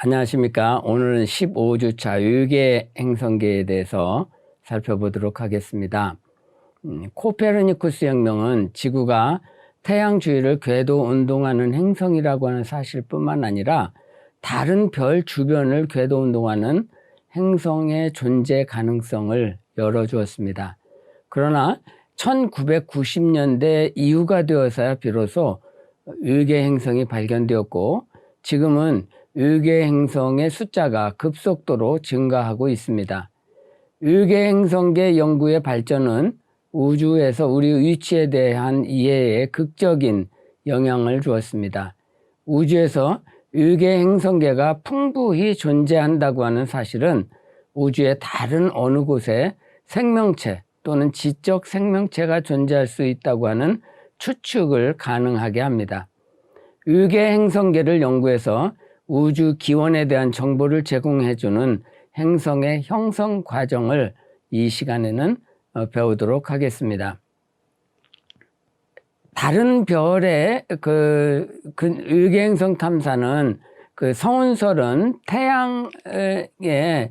안녕하십니까. 오늘은 15주차 유계 행성계에 대해서 살펴보도록 하겠습니다. 코페르니쿠스 혁명은 지구가 태양 주위를 궤도 운동하는 행성이라고 하는 사실뿐만 아니라 다른 별 주변을 궤도 운동하는 행성의 존재 가능성을 열어주었습니다. 그러나 1990년대 이후가 되어서야 비로소 유계 행성이 발견되었고, 지금은 유계 행성의 숫자가 급속도로 증가하고 있습니다. 유계 행성계 연구의 발전은 우주에서 우리 위치에 대한 이해에 극적인 영향을 주었습니다. 우주에서 유계 행성계가 풍부히 존재한다고 하는 사실은 우주의 다른 어느 곳에 생명체 또는 지적 생명체가 존재할 수 있다고 하는 추측을 가능하게 합니다. 유계 행성계를 연구해서 우주 기원에 대한 정보를 제공해주는 행성의 형성 과정을 이 시간에는 배우도록 하겠습니다. 다른 별의 유계 행성 탐사는 성운설은 태양의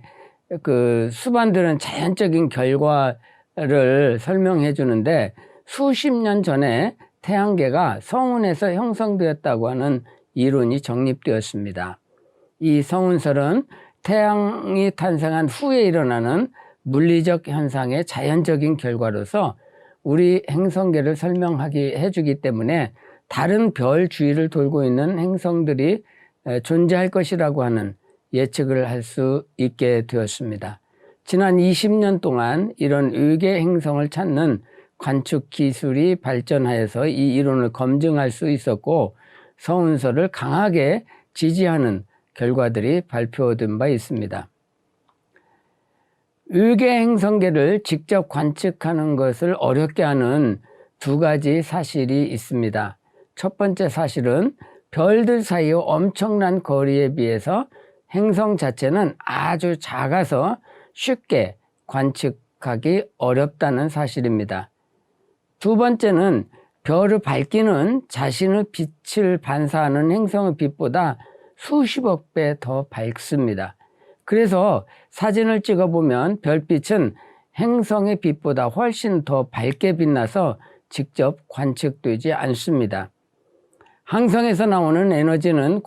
수반들은 자연적인 결과를 설명해 주는데, 수십 년 전에 태양계가 성운에서 형성되었다고 하는 이론이 정립되었습니다. 이 성운설은 태양이 탄생한 후에 일어나는 물리적 현상의 자연적인 결과로서 우리 행성계를 해주기 때문에 다른 별 주위를 돌고 있는 행성들이 존재할 것이라고 하는 예측을 할 수 있게 되었습니다. 지난 20년 동안 이런 유계 행성을 찾는 관측 기술이 발전하여서 이 이론을 검증할 수 있었고, 성운설을 강하게 지지하는 결과들이 발표된 바 있습니다. 유계 행성계를 직접 관측하는 것을 어렵게 하는 두 가지 사실이 있습니다. 첫 번째 사실은 별들 사이의 엄청난 거리에 비해서 행성 자체는 아주 작아서 쉽게 관측하기 어렵다는 사실입니다. 두 번째는 별의 밝기는 자신의 빛을 반사하는 행성의 빛보다 수십억 배 더 밝습니다. 그래서 사진을 찍어보면 별빛은 행성의 빛보다 훨씬 더 밝게 빛나서 직접 관측되지 않습니다. 항성에서 나오는 에너지는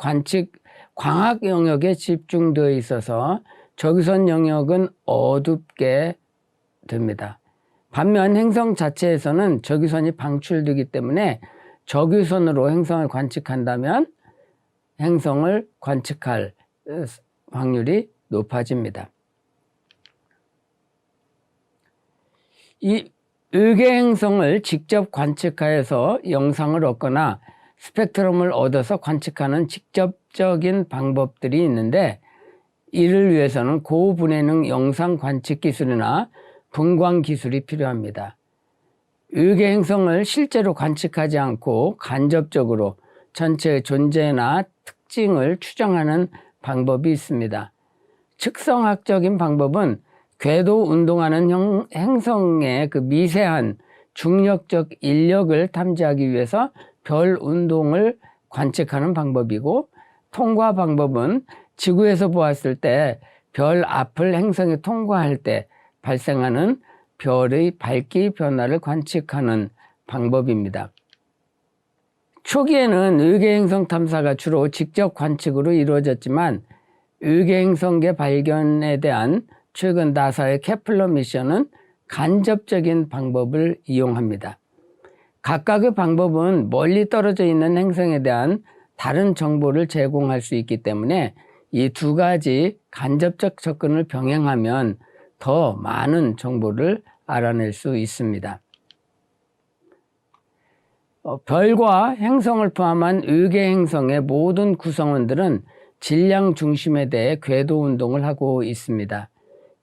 광학 영역에 집중되어 있어서 적외선 영역은 어둡게 됩니다. 반면 행성 자체에서는 적외선이 방출되기 때문에 적외선으로 행성을 관측한다면 행성을 관측할 확률이 높아집니다. 이 유계 행성을 직접 관측하여서 영상을 얻거나 스펙트럼을 얻어서 관측하는 직접적인 방법들이 있는데, 이를 위해서는 고분해능 영상 관측 기술이나 분광 기술이 필요합니다. 유계 행성을 실제로 관측하지 않고 간접적으로 전체의 존재나 특징을 추정하는 방법이 있습니다. 측성학적인 방법은 궤도 운동하는 행성의 미세한 중력적 인력을 탐지하기 위해서 별 운동을 관측하는 방법이고, 통과 방법은 지구에서 보았을 때 별 앞을 행성이 통과할 때 발생하는 별의 밝기 변화를 관측하는 방법입니다. 초기에는 유계 행성 탐사가 주로 직접 관측으로 이루어졌지만, 유계 행성계 발견에 대한 최근 나사의 케플러 미션은 간접적인 방법을 이용합니다. 각각의 방법은 멀리 떨어져 있는 행성에 대한 다른 정보를 제공할 수 있기 때문에 이 두 가지 간접적 접근을 병행하면 더 많은 정보를 알아낼 수 있습니다. 별과 행성을 포함한 유계 행성의 모든 구성원들은 질량 중심에 대해 궤도 운동을 하고 있습니다.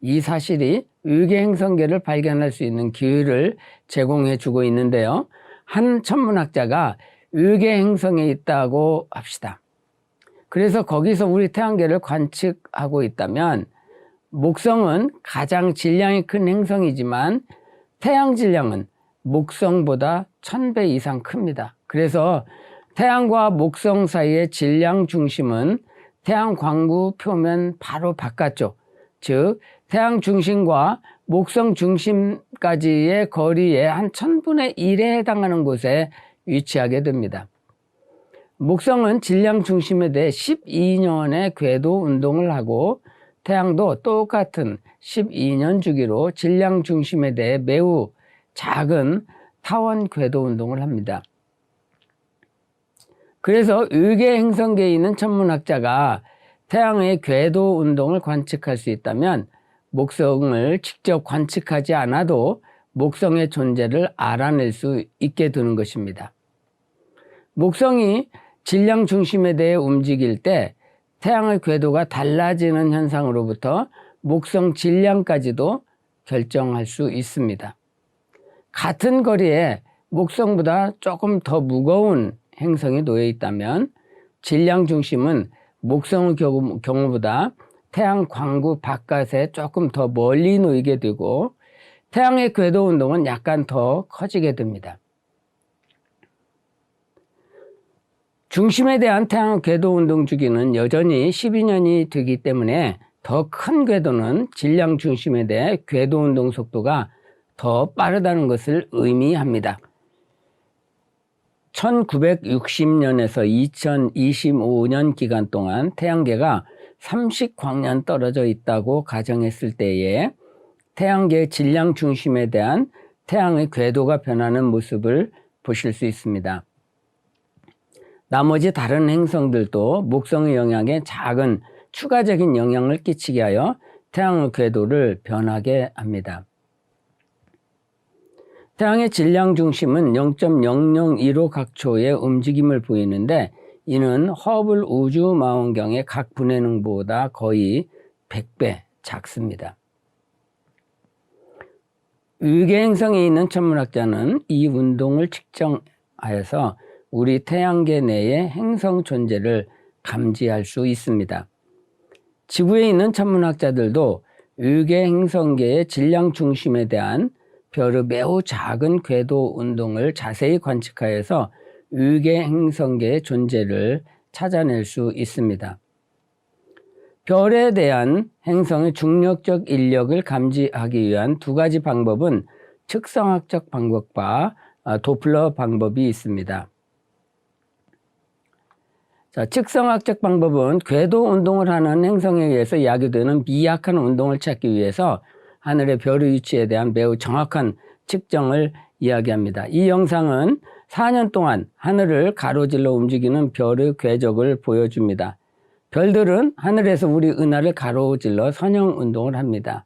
이 사실이 유계 행성계를 발견할 수 있는 기회를 제공해 주고 있는데요. 한 천문학자가 유계 행성에 있다고 합시다. 그래서 거기서 우리 태양계를 관측하고 있다면, 목성은 가장 질량이 큰 행성이지만 태양 질량은 목성보다 1000배 이상 큽니다. 그래서 태양과 목성 사이의 질량 중심은 태양 광구 표면 바로 바깥쪽, 즉 태양 중심과 목성 중심까지의 거리의 한 1000분의 1에 해당하는 곳에 위치하게 됩니다. 목성은 질량 중심에 대해 12년의 궤도 운동을 하고 태양도 똑같은 12년 주기로 질량 중심에 대해 매우 작은 타원 궤도 운동을 합니다. 그래서 외계 행성계에 있는 천문학자가 태양의 궤도 운동을 관측할 수 있다면 목성을 직접 관측하지 않아도 목성의 존재를 알아낼 수 있게 되는 것입니다. 목성이 질량 중심에 대해 움직일 때 태양의 궤도가 달라지는 현상으로부터 목성 질량까지도 결정할 수 있습니다. 같은 거리에 목성보다 조금 더 무거운 행성이 놓여 있다면 질량 중심은 목성의 경우보다 태양 광구 바깥에 조금 더 멀리 놓이게 되고 태양의 궤도 운동은 약간 더 커지게 됩니다. 중심에 대한 태양의 궤도 운동 주기는 여전히 12년이 되기 때문에 더 큰 궤도는 질량 중심에 대해 궤도 운동 속도가 더 빠르다는 것을 의미합니다. 1960년에서 2025년 기간 동안 태양계가 30광년 떨어져 있다고 가정했을 때에 태양계 질량 중심에 대한 태양의 궤도가 변하는 모습을 보실 수 있습니다. 나머지 다른 행성들도 목성의 영향에 작은 추가적인 영향을 끼치게 하여 태양의 궤도를 변하게 합니다. 태양의 질량 중심은 0.001호 각초의 움직임을 보이는데 이는 허블 우주망원경의 각 분해능보다 거의 100배 작습니다. 외계 행성에 있는 천문학자는 이 운동을 측정하여서 우리 태양계 내의 행성 존재를 감지할 수 있습니다. 지구에 있는 천문학자들도 외계 행성계의 질량 중심에 대한 별의 매우 작은 궤도 운동을 자세히 관측하여서 외계 행성계의 존재를 찾아낼 수 있습니다. 별에 대한 행성의 중력적 인력을 감지하기 위한 두 가지 방법은 측성학적 방법과 도플러 방법이 있습니다. 자, 측성학적 방법은 궤도 운동을 하는 행성에 의해서 야기되는 미약한 운동을 찾기 위해서 하늘의 별의 위치에 대한 매우 정확한 측정을 이야기합니다. 이 영상은 4년 동안 하늘을 가로질러 움직이는 별의 궤적을 보여줍니다. 별들은 하늘에서 우리 은하를 가로질러 선형 운동을 합니다.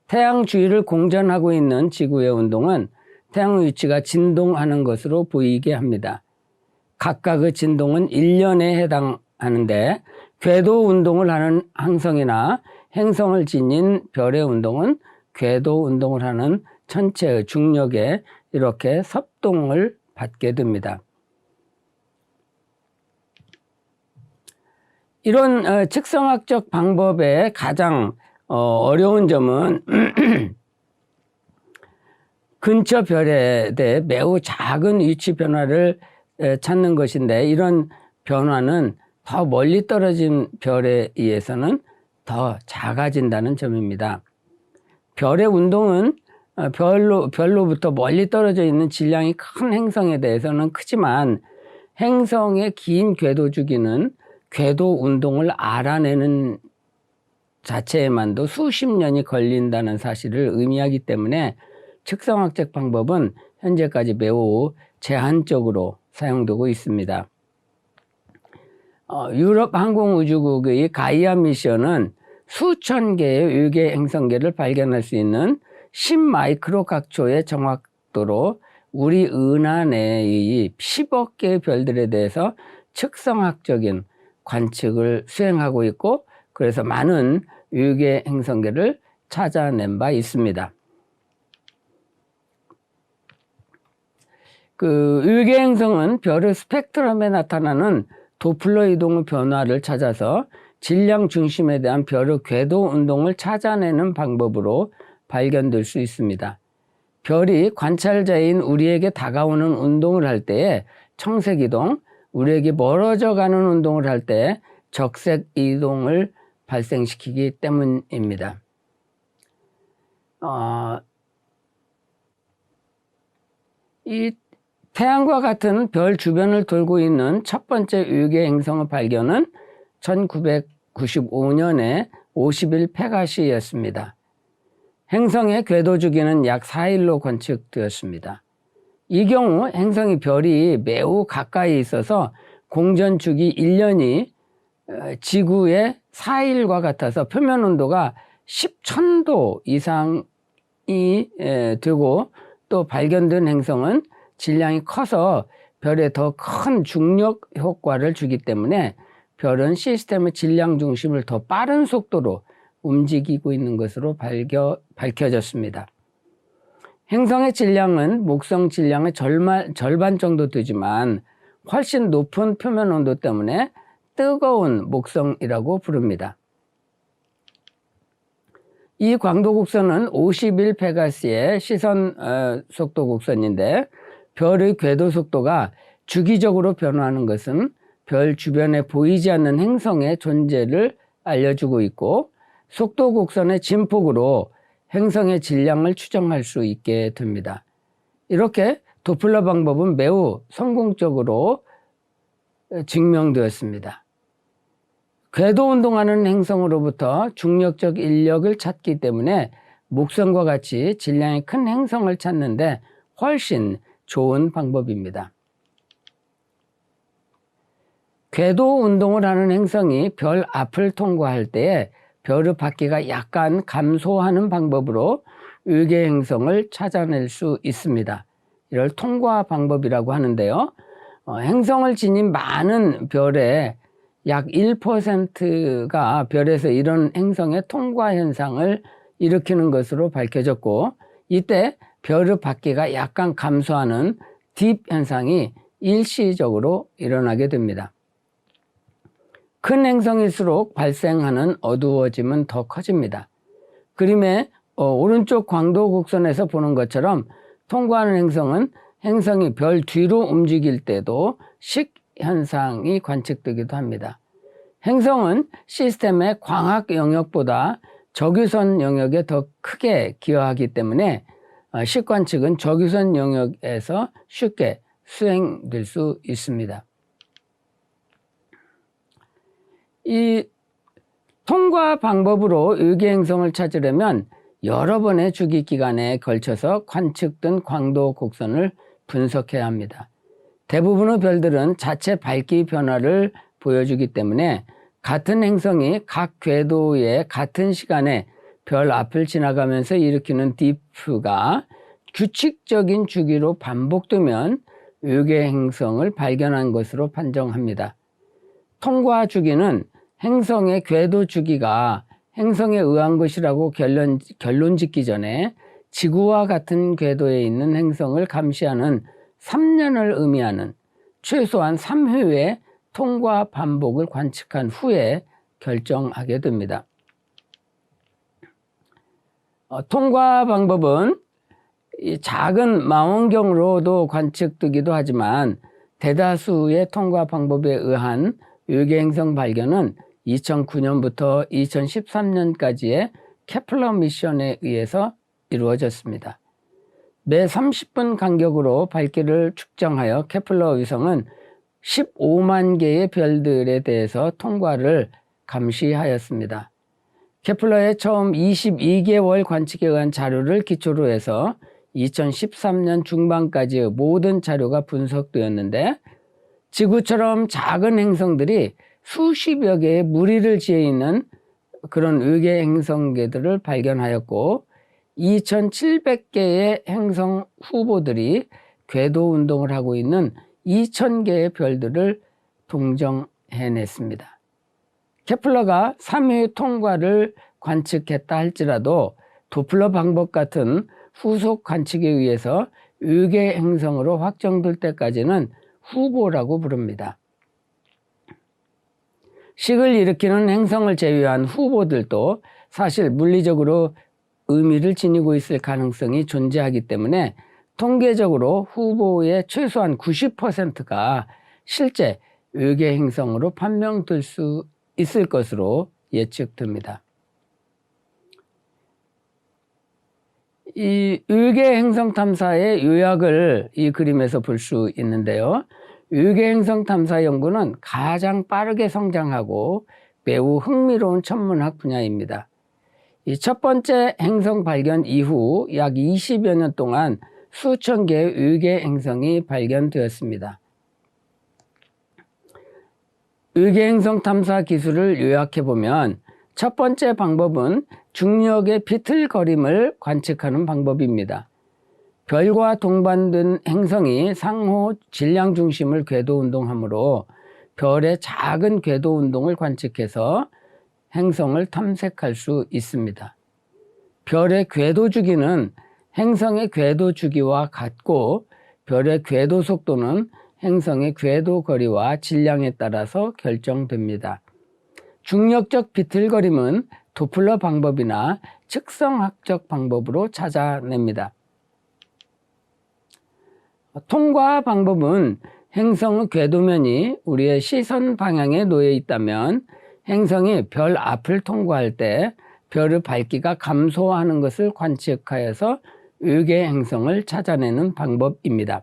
태양 주위를 공전하고 있는 지구의 운동은 태양의 위치가 진동하는 것으로 보이게 합니다. 각각의 진동은 1년에 해당하는데 궤도 운동을 하는 항성이나 행성을 지닌 별의 운동은 궤도 운동을 하는 천체의 중력에 이렇게 섭동을 받게 됩니다. 이런 측성학적 방법의 가장 어려운 점은 근처 별에 대해 매우 작은 위치 변화를 찾는 것인데 이런 변화는 더 멀리 떨어진 별에 의해서는 더 작아진다는 점입니다. 별의 운동은 별로부터 멀리 떨어져 있는 질량이 큰 행성에 대해서는 크지만 행성의 긴 궤도 주기는 궤도 운동을 알아내는 자체에만도 수십 년이 걸린다는 사실을 의미하기 때문에 측성학적 방법은 현재까지 매우 제한적으로 사용되고 있습니다. 유럽 항공우주국의 가이아 미션은 수천 개의 외계 행성계를 발견할 수 있는 10마이크로 각초의 정확도로 우리 은하 내의 10억 개의 별들에 대해서 측성학적인 관측을 수행하고 있고 그래서 많은 외계 행성계를 찾아낸 바 있습니다. 외계 행성은 별의 스펙트럼에 나타나는 도플러 이동의 변화를 찾아서 질량 중심에 대한 별의 궤도 운동을 찾아내는 방법으로 발견될 수 있습니다. 별이 관찰자인 우리에게 다가오는 운동을 할 때에 청색 이동, 우리에게 멀어져 가는 운동을 할 때 적색 이동을 발생시키기 때문입니다. 이 태양과 같은 별 주변을 돌고 있는 첫 번째 외계 행성의 발견은 1995년에 50일 페가시였습니다. 행성의 궤도 주기는 약 4일로 관측되었습니다. 이 경우 행성이 별이 매우 가까이 있어서 공전 주기 1년이 지구의 4일과 같아서 표면 온도가 10,000도 이상이 되고, 또 발견된 행성은 질량이 커서 별에 더 큰 중력 효과를 주기 때문에 별은 시스템의 질량 중심을 더 빠른 속도로 움직이고 있는 것으로 밝혀졌습니다. 행성의 질량은 목성 질량의 절반 정도 되지만 훨씬 높은 표면 온도 때문에 뜨거운 목성이라고 부릅니다. 이 광도 곡선은 50일 페가시의 시선 속도 곡선인데, 별의 궤도 속도가 주기적으로 변화하는 것은 별 주변에 보이지 않는 행성의 존재를 알려주고 있고, 속도 곡선의 진폭으로 행성의 질량을 추정할 수 있게 됩니다. 이렇게 도플러 방법은 매우 성공적으로 증명되었습니다. 궤도 운동하는 행성으로부터 중력적 인력을 찾기 때문에 목성과 같이 질량이 큰 행성을 찾는데 훨씬 좋은 방법입니다. 궤도 운동을 하는 행성이 별 앞을 통과할 때에 별의 바퀴가 약간 감소하는 방법으로 외계 행성을 찾아낼 수 있습니다. 이를 통과 방법이라고 하는데요. 행성을 지닌 많은 별의 약 1%가 별에서 이런 행성의 통과 현상을 일으키는 것으로 밝혀졌고, 이때 별의 바퀴가 약간 감소하는 딥 현상이 일시적으로 일어나게 됩니다. 큰 행성일수록 발생하는 어두워짐은 더 커집니다. 그림의 오른쪽 광도 곡선에서 보는 것처럼 통과하는 행성은 행성이 별 뒤로 움직일 때도 식 현상이 관측되기도 합니다. 행성은 시스템의 광학 영역보다 적유선 영역에 더 크게 기여하기 때문에 식 관측은 적유선 영역에서 쉽게 수행될 수 있습니다. 이 통과 방법으로 외계 행성을 찾으려면 여러 번의 주기 기간에 걸쳐서 관측된 광도 곡선을 분석해야 합니다. 대부분의 별들은 자체 밝기 변화를 보여주기 때문에 같은 행성이 각 궤도의 같은 시간에 별 앞을 지나가면서 일으키는 디프가 규칙적인 주기로 반복되면 외계 행성을 발견한 것으로 판정합니다. 통과 주기는 행성의 궤도 주기가 행성에 의한 것이라고 결론 짓기 전에 지구와 같은 궤도에 있는 행성을 감시하는 3년을 의미하는 최소한 3회의 통과 반복을 관측한 후에 결정하게 됩니다. 통과 방법은 작은 망원경으로도 관측되기도 하지만 대다수의 통과 방법에 의한 외계 행성 발견은 2009년부터 2013년까지의 케플러 미션에 의해서 이루어졌습니다. 매 30분 간격으로 밝기를 측정하여 케플러 위성은 15만 개의 별들에 대해서 통과를 감시하였습니다. 케플러의 처음 22개월 관측에 의한 자료를 기초로 해서 2013년 중반까지의 모든 자료가 분석되었는데, 지구처럼 작은 행성들이 수십여 개의 무리를 지어 있는 그런 외계 행성계들을 발견하였고, 2,700개의 행성 후보들이 궤도 운동을 하고 있는 2,000개의 별들을 동정해냈습니다. 케플러가 3회 통과를 관측했다 할지라도 도플러 방법 같은 후속 관측에 의해서 외계 행성으로 확정될 때까지는 후보라고 부릅니다. 식을 일으키는 행성을 제외한 후보들도 사실 물리적으로 의미를 지니고 있을 가능성이 존재하기 때문에 통계적으로 후보의 최소한 90%가 실제 외계 행성으로 판명될 수 있을 것으로 예측됩니다. 이 외계 행성 탐사의 요약을 이 그림에서 볼 수 있는데요. 외계 행성 탐사 연구는 가장 빠르게 성장하고 매우 흥미로운 천문학 분야입니다. 이 첫 번째 행성 발견 이후 약 20여 년 동안 수천 개의 외계 행성이 발견되었습니다. 외계 행성 탐사 기술을 요약해 보면 첫 번째 방법은 중력의 비틀거림을 관측하는 방법입니다. 별과 동반된 행성이 상호 질량 중심을 궤도 운동하므로 별의 작은 궤도 운동을 관측해서 행성을 탐색할 수 있습니다. 별의 궤도 주기는 행성의 궤도 주기와 같고 별의 궤도 속도는 행성의 궤도 거리와 질량에 따라서 결정됩니다. 중력적 비틀거림은 도플러 방법이나 측성학적 방법으로 찾아냅니다. 통과 방법은 행성의 궤도면이 우리의 시선 방향에 놓여 있다면 행성이 별 앞을 통과할 때 별의 밝기가 감소하는 것을 관측하여서 외계 행성을 찾아내는 방법입니다.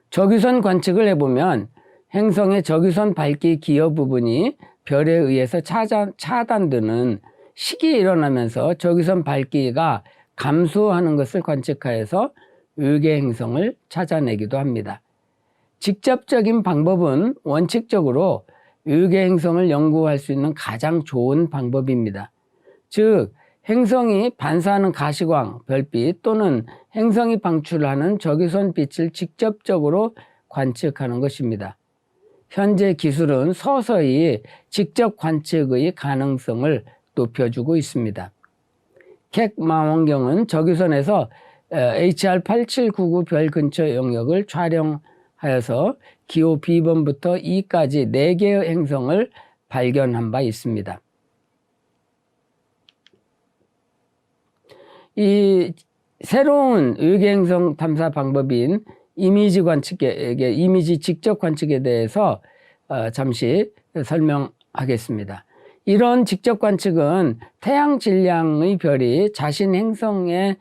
적외선 관측을 해보면 행성의 적외선 밝기 기여 부분이 별에 의해서 차단되는 식이 일어나면서 적외선 밝기가 감소하는 것을 관측하여서 외계 행성을 찾아내기도 합니다. 직접적인 방법은 원칙적으로 외계 행성을 연구할 수 있는 가장 좋은 방법입니다. 즉, 행성이 반사하는 가시광, 별빛 또는 행성이 방출하는 적외선 빛을 직접적으로 관측하는 것입니다. 현재 기술은 서서히 직접 관측의 가능성을 높여주고 있습니다. 객 망원경은 적외선에서 HR8799 별 근처 영역을 촬영하여서 기호 B번부터 E까지 4개의 행성을 발견한 바 있습니다. 이 새로운 외계 행성 탐사 방법인 이미지 직접 관측에 대해서 잠시 설명하겠습니다. 이런 직접 관측은 태양 질량의 별이 자신 행성에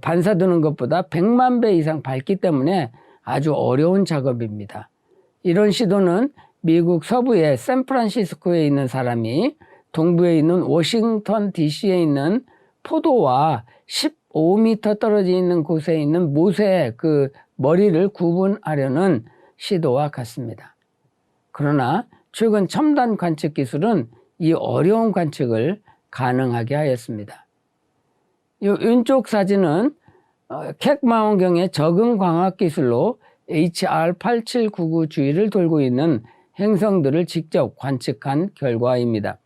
반사되는 것보다 100만 배 이상 밝기 때문에 아주 어려운 작업입니다. 이런 시도는 미국 서부의 샌프란시스코에 있는 사람이 동부에 있는 워싱턴 DC에 있는 포도와 15m 떨어져 있는 곳에 있는 못의 그 머리를 구분하려는 시도와 같습니다. 그러나 최근 첨단 관측 기술은 이 어려운 관측을 가능하게 하였습니다. 이 왼쪽 사진은 객 망원경의 적응 광학 기술로 HR8799 주위를 돌고 있는 행성들을 직접 관측한 결과입니다.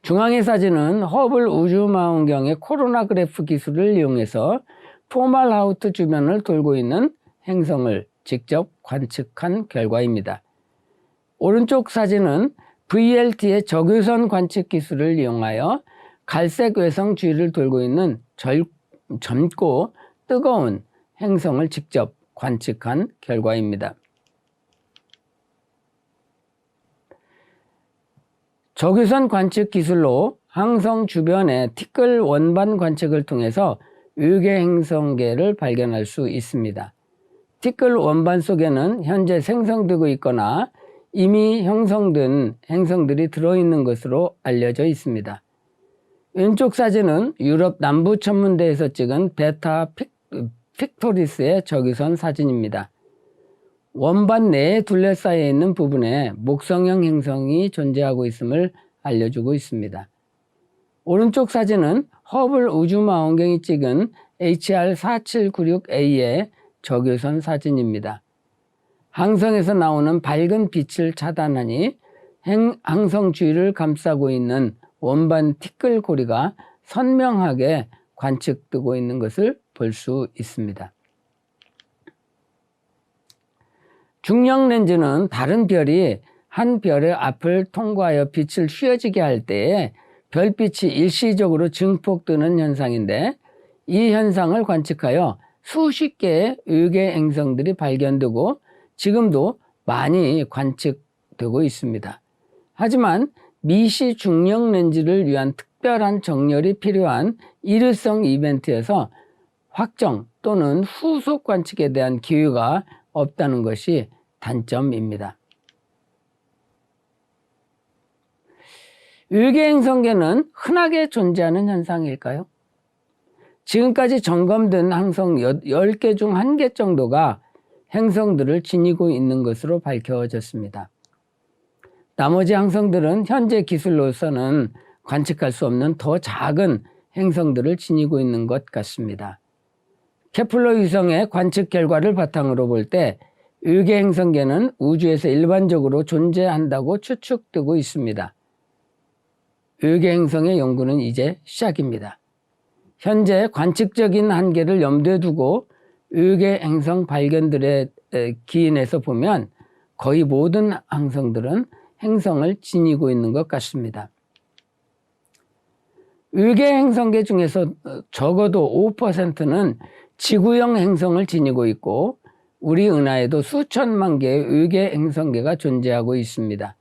중앙의 사진은 허블 우주망원경의 코로나 그래프 기술을 이용해서 포말하우트 주변을 돌고 있는 행성을 직접 관측한 결과입니다. 오른쪽 사진은 VLT의 적외선 관측 기술을 이용하여 갈색 외성 주위를 돌고 있는 젊고 뜨거운 행성을 직접 관측한 결과입니다. 적외선 관측 기술로 항성 주변의 티끌 원반 관측을 통해서 외계 행성계를 발견할 수 있습니다. 티끌 원반 속에는 현재 생성되고 있거나 이미 형성된 행성들이 들어있는 것으로 알려져 있습니다. 왼쪽 사진은 유럽 남부 천문대에서 찍은 베타 픽토리스의 적외선 사진입니다. 원반 내에 둘러싸여 있는 부분에 목성형 행성이 존재하고 있음을 알려주고 있습니다. 오른쪽 사진은 허블 우주망원경이 찍은 HR4796A의 적외선 사진입니다. 항성에서 나오는 밝은 빛을 차단하니 항성 주위를 감싸고 있는 원반 티끌 고리가 선명하게 관측되고 있는 것을 볼 수 있습니다. 중력 렌즈는 다른 별이 한 별의 앞을 통과하여 빛을 휘어지게 할 때에 별빛이 일시적으로 증폭되는 현상인데, 이 현상을 관측하여 수십 개의 의계 행성들이 발견되고 지금도 많이 관측되고 있습니다. 하지만 미시 중력 렌즈를 위한 특별한 정렬이 필요한 일회성 이벤트에서 확정 또는 후속 관측에 대한 기회가 없다는 것이 단점입니다. 의계 행성계는 흔하게 존재하는 현상일까요? 지금까지 점검된 행성 10개 중 1개 정도가 행성들을 지니고 있는 것으로 밝혀졌습니다. 나머지 행성들은 현재 기술로서는 관측할 수 없는 더 작은 행성들을 지니고 있는 것 같습니다. 케플러 위성의 관측 결과를 바탕으로 볼 때 의계 행성계는 우주에서 일반적으로 존재한다고 추측되고 있습니다. 의계 행성의 연구는 이제 시작입니다. 현재 관측적인 한계를 염두에 두고 의계 행성 발견들의 기인에서 보면 거의 모든 행성들은 행성을 지니고 있는 것 같습니다. 의계 행성계 중에서 적어도 5%는 지구형 행성을 지니고 있고 우리 은하에도 수천만 개의 의계 행성계가 존재하고 있습니다.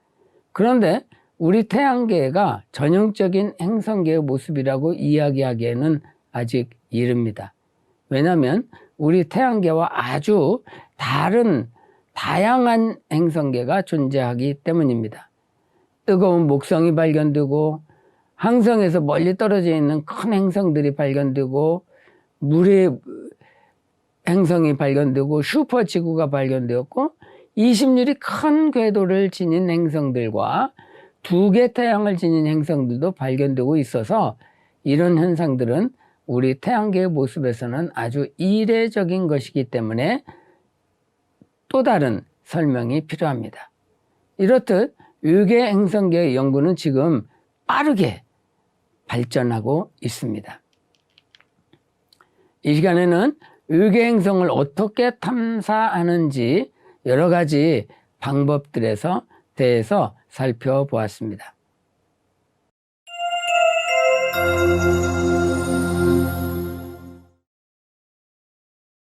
그런데 우리 태양계가 전형적인 행성계의 모습이라고 이야기하기에는 아직 이릅니다. 왜냐하면 우리 태양계와 아주 다른 다양한 행성계가 존재하기 때문입니다. 뜨거운 목성이 발견되고 항성에서 멀리 떨어져 있는 큰 행성들이 발견되고 물의 행성이 발견되고 슈퍼지구가 발견되었고 20률이 큰 궤도를 지닌 행성들과 2개 태양을 지닌 행성들도 발견되고 있어서 이런 현상들은 우리 태양계의 모습에서는 아주 이례적인 것이기 때문에 또 다른 설명이 필요합니다. 이렇듯 의계 행성계의 연구는 지금 빠르게 발전하고 있습니다. 이 시간에는 의계 행성을 어떻게 탐사하는지 여러 가지 방법들에서 대해서 살펴보았습니다.